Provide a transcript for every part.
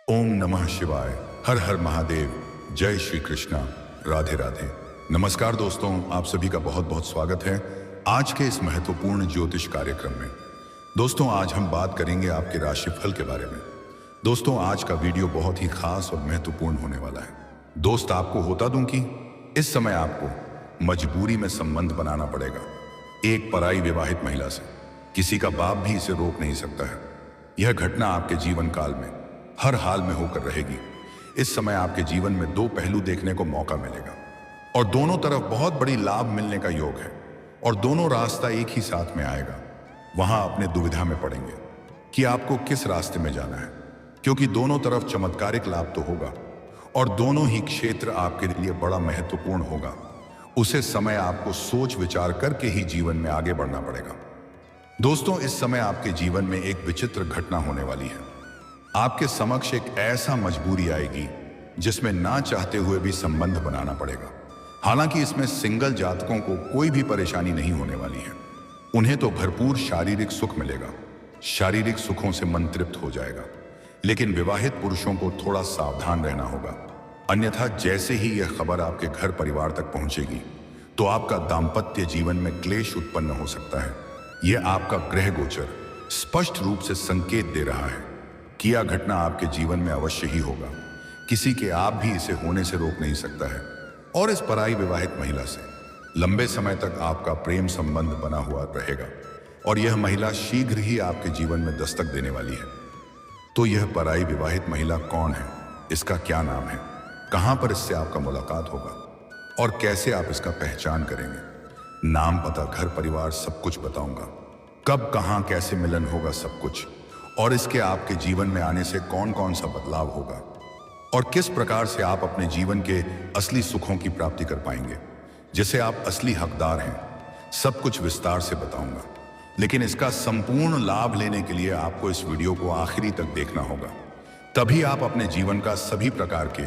ओम नमः शिवाय। हर हर महादेव। जय श्री कृष्णा। राधे राधे। नमस्कार दोस्तों, आप सभी का बहुत बहुत स्वागत है आज के इस महत्वपूर्ण ज्योतिष कार्यक्रम में। दोस्तों, आज हम बात करेंगे आपके राशिफल के बारे में। दोस्तों, आज का वीडियो बहुत ही खास और महत्वपूर्ण होने वाला है। दोस्त, आपको होता दूं कि इस समय आपको मजबूरी में संबंध बनाना पड़ेगा एक पराई विवाहित महिला से। किसी का बाप भी इसे रोक नहीं सकता है। यह घटना आपके जीवन काल में हर हाल में होकर रहेगी। इस समय आपके जीवन में दो पहलू देखने को मौका मिलेगा और दोनों तरफ बहुत बड़ी लाभ मिलने का योग है और दोनों रास्ता एक ही साथ में आएगा। वहां अपने दुविधा में पड़ेंगे कि आपको किस रास्ते में जाना है, क्योंकि दोनों तरफ चमत्कारिक लाभ तो होगा और दोनों ही क्षेत्र आपके लिए बड़ा महत्वपूर्ण होगा। उसे समय आपको सोच विचार करके ही जीवन में आगे बढ़ना पड़ेगा। दोस्तों, इस समय आपके जीवन में एक विचित्र घटना होने वाली है। आपके समक्ष एक ऐसा मजबूरी आएगी जिसमें ना चाहते हुए भी संबंध बनाना पड़ेगा। हालांकि इसमें सिंगल जातकों को कोई भी परेशानी नहीं होने वाली है। उन्हें तो भरपूर शारीरिक सुख मिलेगा, शारीरिक सुखों से मन तृप्त हो जाएगा। लेकिन विवाहित पुरुषों को थोड़ा सावधान रहना होगा, अन्यथा जैसे ही यह खबर आपके घर परिवार तक पहुंचेगी तो आपका दाम्पत्य जीवन में क्लेश उत्पन्न हो सकता है। यह आपका ग्रह गोचर स्पष्ट रूप से संकेत दे रहा है कि यह घटना आपके जीवन में अवश्य ही होगा। किसी के आप भी इसे होने से रोक नहीं सकता है। और इस पराई विवाहित महिला से लंबे समय तक आपका प्रेम संबंध बना हुआ रहेगा और यह महिला शीघ्र ही आपके जीवन में दस्तक देने वाली है। तो यह पराई विवाहित महिला कौन है, इसका क्या नाम है, कहां पर इससे आपका मुलाकात होगा और कैसे आप इसका पहचान करेंगे। नाम, पता, घर परिवार सब कुछ बताऊंगा। कब, कहां, कैसे मिलन होगा, सब कुछ। और इसके आपके जीवन में आने से कौन कौन सा बदलाव होगा और किस प्रकार से आप अपने जीवन के असली सुखों की प्राप्ति कर पाएंगे, जिसे आप असली हकदार हैं, सब कुछ विस्तार से बताऊंगा। लेकिन इसका संपूर्ण लाभ लेने के लिए आपको इस वीडियो को आखिरी तक देखना होगा। तभी आप अपने जीवन का सभी प्रकार के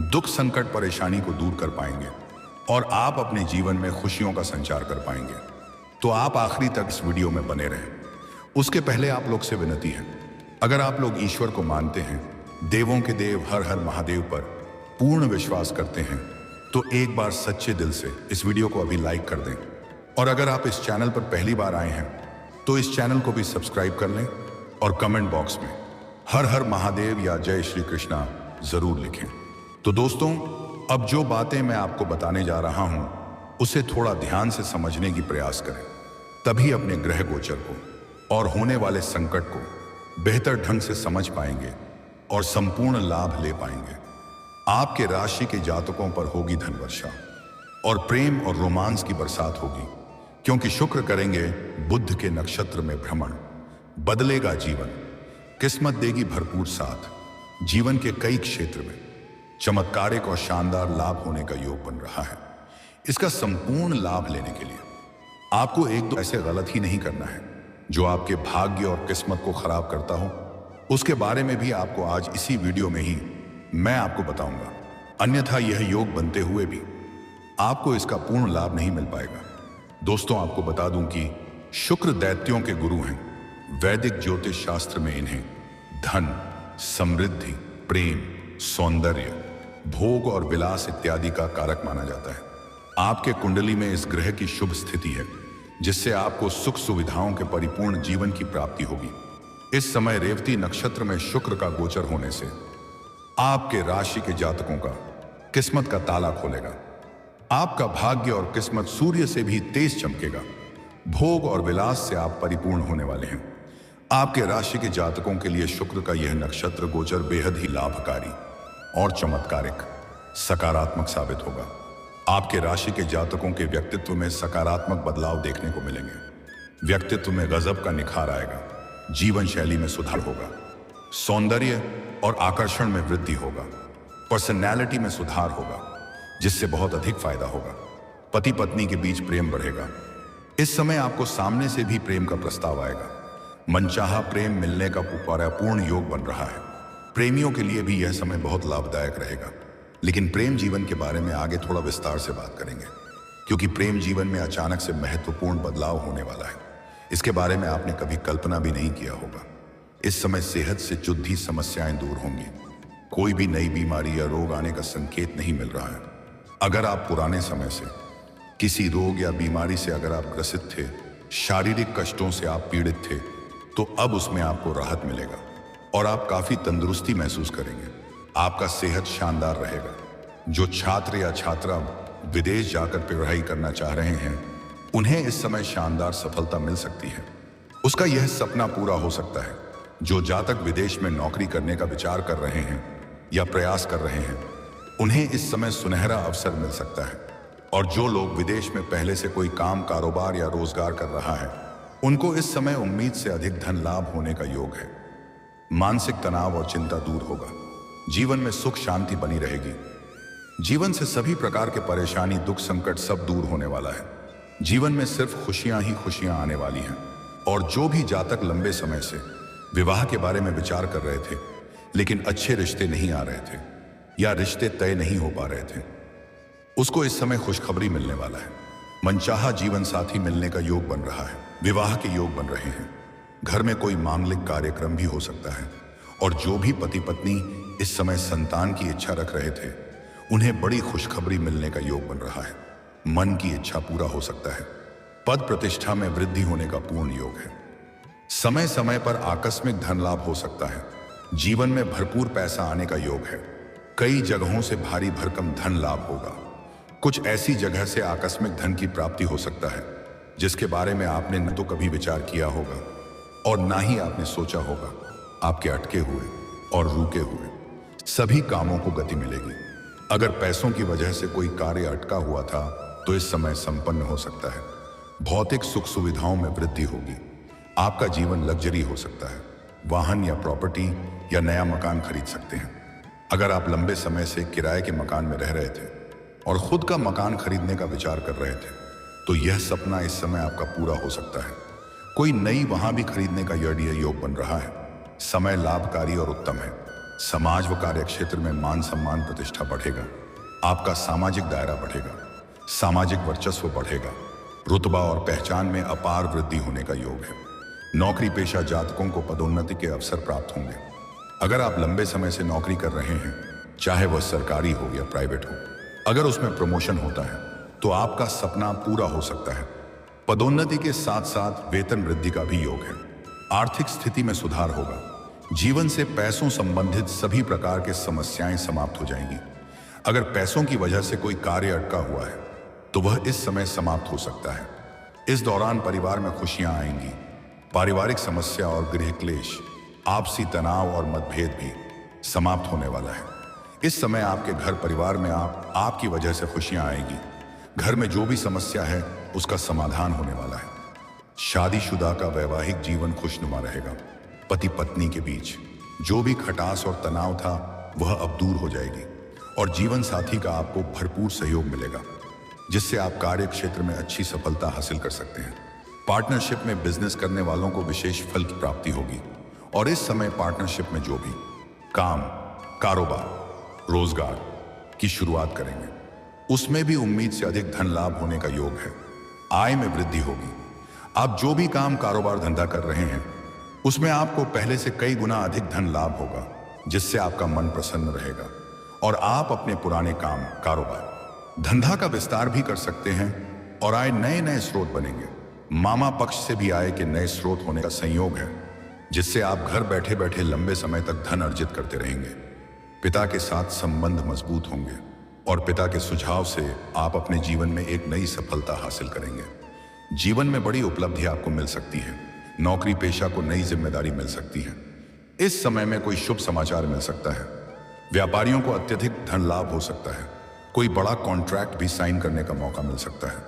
दुख, संकट, परेशानी को दूर कर पाएंगे और आप अपने जीवन में खुशियों का संचार कर पाएंगे। तो आप आखिरी तक इस वीडियो में बने रहें। उसके पहले आप लोग से विनती है, अगर आप लोग ईश्वर को मानते हैं, देवों के देव हर हर महादेव पर पूर्ण विश्वास करते हैं, तो एक बार सच्चे दिल से इस वीडियो को अभी लाइक कर दें। और अगर आप इस चैनल पर पहली बार आए हैं तो इस चैनल को भी सब्सक्राइब कर लें और कमेंट बॉक्स में हर हर महादेव या जय श्री कृष्णा जरूर लिखें। तो दोस्तों, अब जो बातें मैं आपको बताने जा रहा हूं उसे थोड़ा ध्यान से समझने की प्रयास करें, तभी अपने ग्रह गोचर को और होने वाले संकट को बेहतर ढंग से समझ पाएंगे और संपूर्ण लाभ ले पाएंगे। आपके राशि के जातकों पर होगी धन वर्षा और प्रेम और रोमांस की बरसात होगी, क्योंकि शुक्र करेंगे बुध के नक्षत्र में भ्रमण। बदलेगा जीवन, किस्मत देगी भरपूर साथ। जीवन के कई क्षेत्र में चमत्कारिक और शानदार लाभ होने का योग बन रहा है। इसका संपूर्ण लाभ लेने के लिए आपको एक दो ऐसे गलत ही नहीं करना है जो आपके भाग्य और किस्मत को खराब करता हो। उसके बारे में भी आपको आज इसी वीडियो में ही मैं आपको बताऊंगा, अन्यथा यह योग बनते हुए भी आपको इसका पूर्ण लाभ नहीं मिल पाएगा। दोस्तों, आपको बता दूं कि शुक्र दैत्यों के गुरु हैं। वैदिक ज्योतिष शास्त्र में इन्हें धन, समृद्धि, प्रेम, सौंदर्य, भोग और विलास इत्यादि का कारक माना जाता है। आपके कुंडली में इस ग्रह की शुभ स्थिति है, जिससे आपको सुख सुविधाओं के परिपूर्ण जीवन की प्राप्ति होगी। इस समय रेवती नक्षत्र में शुक्र का गोचर होने से आपके राशि के जातकों का किस्मत का ताला खोलेगा। आपका भाग्य और किस्मत सूर्य से भी तेज चमकेगा। भोग और विलास से आप परिपूर्ण होने वाले हैं। आपके राशि के जातकों के लिए शुक्र का यह नक्षत्र गोचर बेहद ही लाभकारी और चमत्कारिक, सकारात्मक साबित होगा। आपके राशि के जातकों के व्यक्तित्व में सकारात्मक बदलाव देखने को मिलेंगे। व्यक्तित्व में गजब का निखार आएगा, जीवन शैली में सुधार होगा, सौंदर्य और आकर्षण में वृद्धि होगा, पर्सनैलिटी में सुधार होगा, जिससे बहुत अधिक फायदा होगा। पति पत्नी के बीच प्रेम बढ़ेगा। इस समय आपको सामने से भी प्रेम का प्रस्ताव आएगा। मनचाहा प्रेम मिलने का पूर्ण योग बन रहा है। प्रेमियों के लिए भी यह समय बहुत लाभदायक रहेगा। लेकिन प्रेम जीवन के बारे में आगे थोड़ा विस्तार से बात करेंगे, क्योंकि प्रेम जीवन में अचानक से महत्वपूर्ण बदलाव होने वाला है। इसके बारे में आपने कभी कल्पना भी नहीं किया होगा। इस समय सेहत से जुड़ी समस्याएं दूर होंगी। कोई भी नई बीमारी या रोग आने का संकेत नहीं मिल रहा है। अगर आप पुराने समय से किसी रोग या बीमारी से अगर आप ग्रसित थे, शारीरिक कष्टों से आप पीड़ित थे, तो अब उसमें आपको राहत मिलेगा और आप काफी तंदुरुस्ती महसूस करेंगे। आपका सेहत शानदार रहेगा। जो छात्र या छात्रा विदेश जाकर पढ़ाई करना चाह रहे हैं, उन्हें इस समय शानदार सफलता मिल सकती है। उसका यह सपना पूरा हो सकता है। जो जातक विदेश में नौकरी करने का विचार कर रहे हैं या प्रयास कर रहे हैं, उन्हें इस समय सुनहरा अवसर मिल सकता है। और जो लोग विदेश में पहले से कोई काम, कारोबार या रोजगार कर रहा है, उनको इस समय उम्मीद से अधिक धन लाभ होने का योग है। मानसिक तनाव और चिंता दूर होगा। जीवन में सुख शांति बनी रहेगी। जीवन से सभी प्रकार के परेशानी, दुख, संकट सब दूर होने वाला है। जीवन में सिर्फ खुशियां ही खुशियां आने वाली हैं। और जो भी जातक लंबे समय से विवाह के बारे में विचार कर रहे थे, लेकिन अच्छे रिश्ते नहीं आ रहे थे या रिश्ते तय नहीं हो पा रहे थे, उसको इस समय खुशखबरी मिलने वाला है। मनचाहा जीवन साथी मिलने का योग बन रहा है। विवाह के योग बन रहे हैं। घर में कोई मांगलिक कार्यक्रम भी हो सकता है। और जो भी पति पत्नी इस समय संतान की इच्छा रख रहे थे, उन्हें बड़ी खुशखबरी मिलने का योग बन रहा है। मन की इच्छा पूरा हो सकता है। पद प्रतिष्ठा में वृद्धि होने का पूर्ण योग है। समय समय पर आकस्मिक धन लाभ हो सकता है। जीवन में भरपूर पैसा आने का योग है। कई जगहों से भारी भरकम धन लाभ होगा। कुछ ऐसी जगह से आकस्मिक धन की प्राप्ति हो सकता है जिसके बारे में आपने न तो कभी विचार किया होगा और ना ही आपने सोचा होगा। आपके अटके हुए और रुके हुए सभी कामों को गति मिलेगी। अगर पैसों की वजह से कोई कार्य अटका हुआ था, तो इस समय संपन्न हो सकता है। भौतिक सुख सुविधाओं में वृद्धि होगी। आपका जीवन लग्जरी हो सकता है। वाहन या प्रॉपर्टी या नया मकान खरीद सकते हैं। अगर आप लंबे समय से किराए के मकान में रह रहे थे और खुद का मकान खरीदने का विचार कर रहे थे, तो यह सपना इस समय आपका पूरा हो सकता है। कोई नई वहां भी खरीदने का यह योग बन रहा है। समय लाभकारी और उत्तम है। समाज व कार्य क्षेत्र में मान सम्मान प्रतिष्ठा बढ़ेगा। आपका सामाजिक दायरा बढ़ेगा। सामाजिक वर्चस्व बढ़ेगा। रुतबा और पहचान में अपार वृद्धि होने का योग है। नौकरी पेशा जातकों को पदोन्नति के अवसर प्राप्त होंगे। अगर आप लंबे समय से नौकरी कर रहे हैं, चाहे वह सरकारी हो या प्राइवेट हो, अगर उसमें प्रमोशन होता है तो आपका सपना पूरा हो सकता है। पदोन्नति के साथ साथ वेतन वृद्धि का भी योग है। आर्थिक स्थिति में सुधार होगा। जीवन से पैसों संबंधित सभी प्रकार के समस्याएं समाप्त हो जाएंगी। अगर पैसों की वजह से कोई कार्य अटका हुआ है, तो वह इस समय समाप्त हो सकता है। इस दौरान परिवार में खुशियां आएंगी। पारिवारिक समस्या और गृह क्लेश, आपसी तनाव और मतभेद भी समाप्त होने वाला है। इस समय आपके घर परिवार में आपकी वजह से खुशियां आएगी। घर में जो भी समस्या है, उसका समाधान होने वाला है। शादीशुदा का वैवाहिक जीवन खुशनुमा रहेगा। पति पत्नी के बीच जो भी खटास और तनाव था, वह अब दूर हो जाएगी और जीवन साथी का आपको भरपूर सहयोग मिलेगा, जिससे आप कार्य क्षेत्र में अच्छी सफलता हासिल कर सकते हैं। पार्टनरशिप में बिजनेस करने वालों को विशेष फल की प्राप्ति होगी। और इस समय पार्टनरशिप में जो भी काम, कारोबार, रोजगार की शुरुआत करेंगे, उसमें भी उम्मीद से अधिक धन लाभ होने का योग है। आय में वृद्धि होगी। आप जो भी काम, कारोबार, धंधा कर रहे हैं, उसमें आपको पहले से कई गुना अधिक धन लाभ होगा, जिससे आपका मन प्रसन्न रहेगा और आप अपने पुराने काम, कारोबार, धंधा का विस्तार भी कर सकते हैं और आय नए नए स्रोत बनेंगे। मामा पक्ष से भी आय के नए स्रोत होने का संयोग है, जिससे आप घर बैठे बैठे लंबे समय तक धन अर्जित करते रहेंगे। पिता के साथ संबंध मजबूत होंगे और पिता के सुझाव से आप अपने जीवन में एक नई सफलता हासिल करेंगे। जीवन में बड़ी उपलब्धि आपको मिल सकती है। नौकरी पेशा को नई जिम्मेदारी मिल सकती है। इस समय में कोई शुभ समाचार मिल सकता है। व्यापारियों को अत्यधिक धन लाभ हो सकता है। कोई बड़ा कॉन्ट्रैक्ट भी साइन करने का मौका मिल सकता है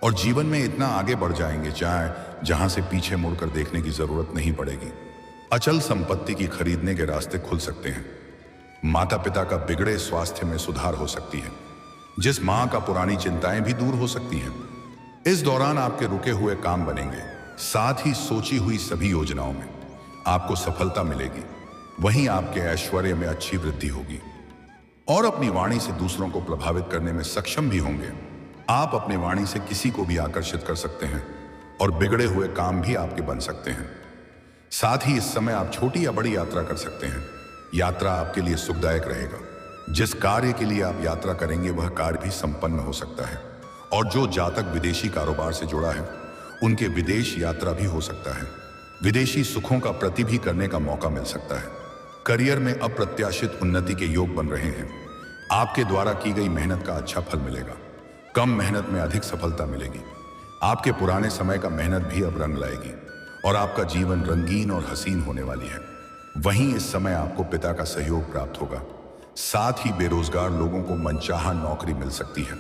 और जीवन में इतना आगे बढ़ जाएंगे जहां से पीछे मुड़कर देखने की जरूरत नहीं पड़ेगी। अचल संपत्ति की खरीदने के रास्ते खुल सकते हैं। माता पिता का बिगड़े स्वास्थ्य में सुधार हो सकती है। जिस मां का पुरानी चिंताएं भी दूर हो सकती हैं। इस दौरान आपके रुके हुए काम बनेंगे। साथ ही सोची हुई सभी योजनाओं में आपको सफलता मिलेगी। वहीं आपके ऐश्वर्य में अच्छी वृद्धि होगी और अपनी वाणी से दूसरों को प्रभावित करने में सक्षम भी होंगे। आप अपनी वाणी से किसी को भी आकर्षित कर सकते हैं और बिगड़े हुए काम भी आपके बन सकते हैं। साथ ही इस समय आप छोटी या बड़ी यात्रा कर सकते हैं। यात्रा आपके लिए सुखदायक रहेगा। जिस कार्य के लिए आप यात्रा करेंगे वह कार्य भी संपन्न हो सकता है। और जो जातक विदेशी कारोबार से जुड़ा है उनके विदेश यात्रा भी हो सकता है। विदेशी सुखों का प्रति भी करने का मौका मिल सकता है। करियर में अप्रत्याशित उन्नति के योग बन रहे हैं। आपके द्वारा की गई मेहनत का अच्छा फल मिलेगा। कम मेहनत में अधिक सफलता मिलेगी। आपके पुराने समय का मेहनत भी अब रंग लाएगी और आपका जीवन रंगीन और हसीन होने वाली है। वहीं इस समय आपको पिता का सहयोग प्राप्त होगा। साथ ही बेरोजगार लोगों को मनचाहा नौकरी मिल सकती है।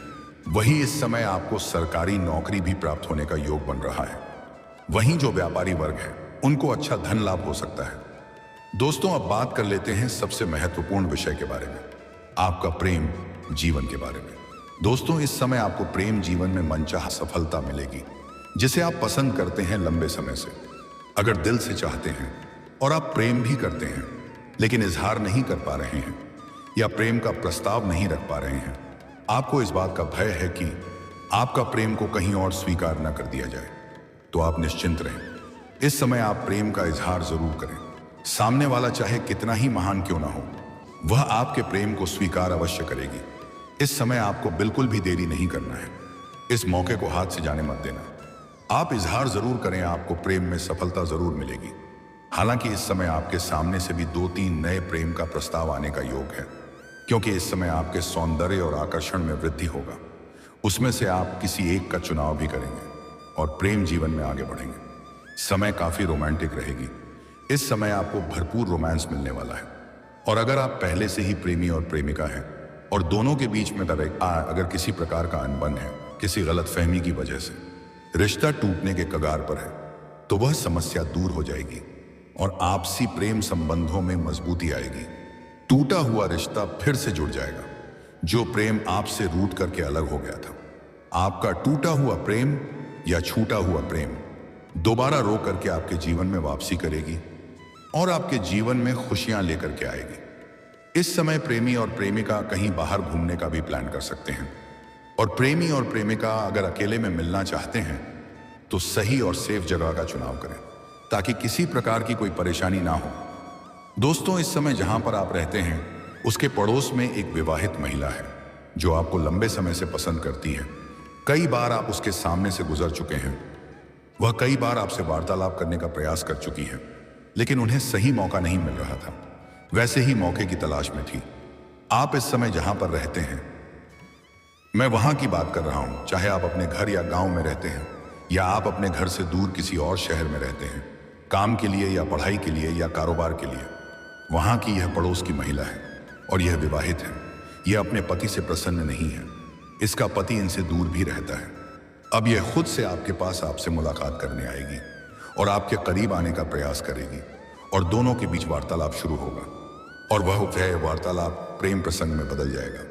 वहीं इस समय आपको सरकारी नौकरी भी प्राप्त होने का योग बन रहा है। वहीं जो व्यापारी वर्ग है उनको अच्छा धन लाभ हो सकता है। दोस्तों, अब बात कर लेते हैं सबसे महत्वपूर्ण विषय के बारे में, आपका प्रेम जीवन के बारे में। दोस्तों, इस समय आपको प्रेम जीवन में मनचाहा सफलता मिलेगी जिसे आप पसंद करते हैं लंबे समय से। अगर दिल से चाहते हैं और आप प्रेम भी करते हैं लेकिन इजहार नहीं कर पा रहे हैं या प्रेम का प्रस्ताव नहीं रख पा रहे हैं, आपको इस बात का भय है कि आपका प्रेम को कहीं और स्वीकार न कर दिया जाए, तो आप निश्चिंत रहें। इस समय आप प्रेम का इजहार जरूर करें। सामने वाला चाहे कितना ही महान क्यों ना हो, वह आपके प्रेम को स्वीकार अवश्य करेगी। इस समय आपको बिल्कुल भी देरी नहीं करना है। इस मौके को हाथ से जाने मत देना। आप इजहार जरूर करें, आपको प्रेम में सफलता जरूर मिलेगी। हालांकि इस समय आपके सामने से भी 2-3 नए प्रेम का प्रस्ताव आने का योग है, क्योंकि इस समय आपके सौंदर्य और आकर्षण में वृद्धि होगा। उसमें से आप किसी एक का चुनाव भी करेंगे और प्रेम जीवन में आगे बढ़ेंगे। समय काफी रोमांटिक रहेगी। इस समय आपको भरपूर रोमांस मिलने वाला है। और अगर आप पहले से ही प्रेमी और प्रेमिका हैं और दोनों के बीच में अगर किसी प्रकार का अनबन है, किसी गलतफहमी की वजह से रिश्ता टूटने के कगार पर है, तो वह समस्या दूर हो जाएगी और आपसी प्रेम संबंधों में मजबूती आएगी। टूटा हुआ रिश्ता फिर से जुड़ जाएगा। जो प्रेम आपसे रूठ करके अलग हो गया था, आपका टूटा हुआ प्रेम या छूटा हुआ प्रेम दोबारा रो करके आपके जीवन में वापसी करेगी और आपके जीवन में खुशियां लेकर के आएगी। इस समय प्रेमी और प्रेमिका कहीं बाहर घूमने का भी प्लान कर सकते हैं। और प्रेमी और प्रेमिका अगर अकेले में मिलना चाहते हैं तो सही और सेफ जगह का चुनाव करें ताकि किसी प्रकार की कोई परेशानी ना हो। दोस्तों, इस समय जहां पर आप रहते हैं उसके पड़ोस में एक विवाहित महिला है जो आपको लंबे समय से पसंद करती है। कई बार आप उसके सामने से गुजर चुके हैं। वह कई बार आपसे वार्तालाप करने का प्रयास कर चुकी है, लेकिन उन्हें सही मौका नहीं मिल रहा था। वैसे ही मौके की तलाश में थी। आप इस समय जहां पर रहते हैं, मैं वहां की बात कर रहा हूं। चाहे आप अपने घर या गांव में रहते हैं या आप अपने घर से दूर किसी और शहर में रहते हैं, काम के लिए या पढ़ाई के लिए या कारोबार के लिए, वहां की यह पड़ोस की महिला है और यह विवाहित है। यह अपने पति से प्रसन्न नहीं है। इसका पति इनसे दूर भी रहता है। अब यह खुद से आपके पास आपसे मुलाकात करने आएगी और आपके करीब आने का प्रयास करेगी और दोनों के बीच वार्तालाप शुरू होगा और वह वार्तालाप प्रेम प्रसंग में बदल जाएगा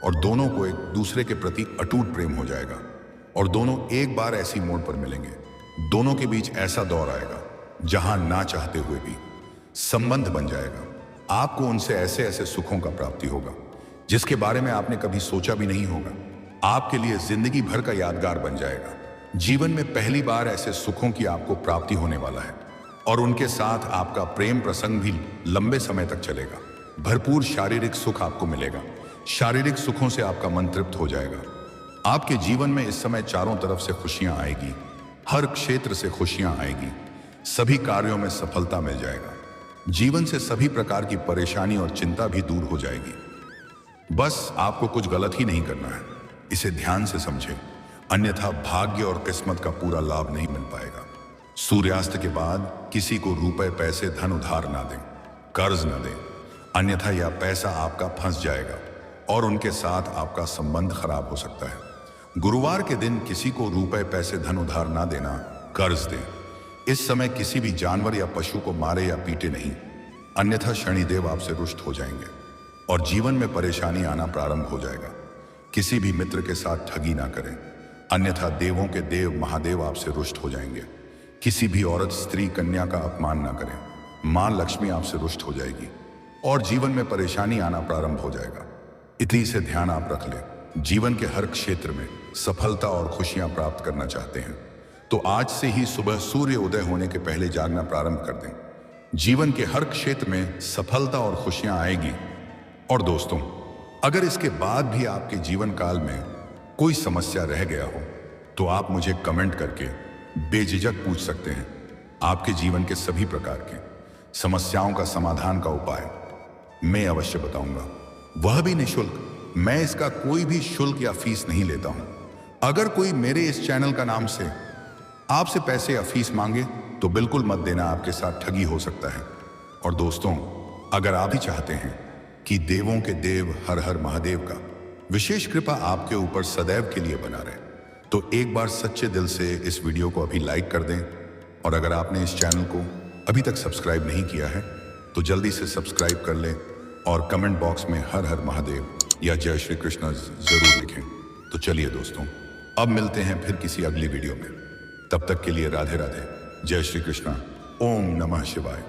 और दोनों को एक दूसरे के प्रति अटूट प्रेम हो जाएगा और दोनों एक बार ऐसी मोड़ पर मिलेंगे। दोनों के बीच ऐसा दौर आएगा जहां ना चाहते हुए भी संबंध बन जाएगा। आपको उनसे ऐसे ऐसे सुखों का प्राप्ति होगा जिसके बारे में आपने कभी सोचा भी नहीं होगा। आपके लिए जिंदगी भर का यादगार बन जाएगा। जीवन में पहली बार ऐसे सुखों की आपको प्राप्ति होने वाला है और उनके साथ आपका प्रेम प्रसंग भी लंबे समय तक चलेगा। भरपूर शारीरिक सुख आपको मिलेगा। शारीरिक सुखों से आपका मन तृप्त हो जाएगा। आपके जीवन में इस समय चारों तरफ से खुशियां आएगी। हर क्षेत्र से खुशियां आएगी। सभी कार्यों में सफलता मिल जाएगा। जीवन से सभी प्रकार की परेशानी और चिंता भी दूर हो जाएगी। बस आपको कुछ गलत ही नहीं करना है, इसे ध्यान से समझें, अन्यथा भाग्य और किस्मत का पूरा लाभ नहीं मिल पाएगा। सूर्यास्त के बाद किसी को रुपए पैसे धन उधार ना दें, कर्ज न दें, अन्यथा यह पैसा आपका फंस जाएगा और उनके साथ आपका संबंध खराब हो सकता है। गुरुवार के दिन किसी को रुपए पैसे धन उधार ना देना, कर्ज दें। इस समय किसी भी जानवर या पशु को मारे या पीटे नहीं, अन्यथा शनिदेव आपसे रुष्ट हो जाएंगे और जीवन में परेशानी आना प्रारंभ हो जाएगा। किसी भी मित्र के साथ ठगी ना करें, अन्यथा देवों के देव महादेव आपसे रुष्ट हो जाएंगे। किसी भी औरत स्त्री कन्या का अपमान ना करें, मां लक्ष्मी आपसे रुष्ट हो जाएगी और जीवन में परेशानी आना प्रारंभ हो जाएगा। इतनी से ध्यान आप रख लें। जीवन के हर क्षेत्र में सफलता और खुशियां प्राप्त करना चाहते हैं तो आज से ही सुबह सूर्य उदय होने के पहले जागना प्रारंभ कर दें। जीवन के हर क्षेत्र में सफलता और खुशियां आएगी। और दोस्तों, अगर इसके बाद भी आपके जीवन काल में कोई समस्या रह गया हो तो आप मुझे कमेंट करके बेझिझक पूछ सकते हैं। आपके जीवन के सभी प्रकार के समस्याओं का समाधान का उपाय मैं अवश्य बताऊंगा, वह भी निःशुल्क। मैं इसका कोई भी शुल्क या फीस नहीं लेता हूं। अगर कोई मेरे इस चैनल का नाम से आपसे पैसे या फीस मांगे तो बिल्कुल मत देना, आपके साथ ठगी हो सकता है। और दोस्तों, अगर आप भी चाहते हैं कि देवों के देव हर हर महादेव का विशेष कृपा आपके ऊपर सदैव के लिए बना रहे, तो एक बार सच्चे दिल से इस वीडियो को अभी लाइक कर दें। और अगर आपने इस चैनल को अभी तक सब्सक्राइब नहीं किया है तो जल्दी से सब्सक्राइब कर लें और कमेंट बॉक्स में हर हर महादेव या जय श्री कृष्ण जरूर लिखें। तो चलिए दोस्तों, अब मिलते हैं फिर किसी अगली वीडियो में। तब तक के लिए राधे राधे, जय श्री कृष्ण, ओम नमः शिवाय।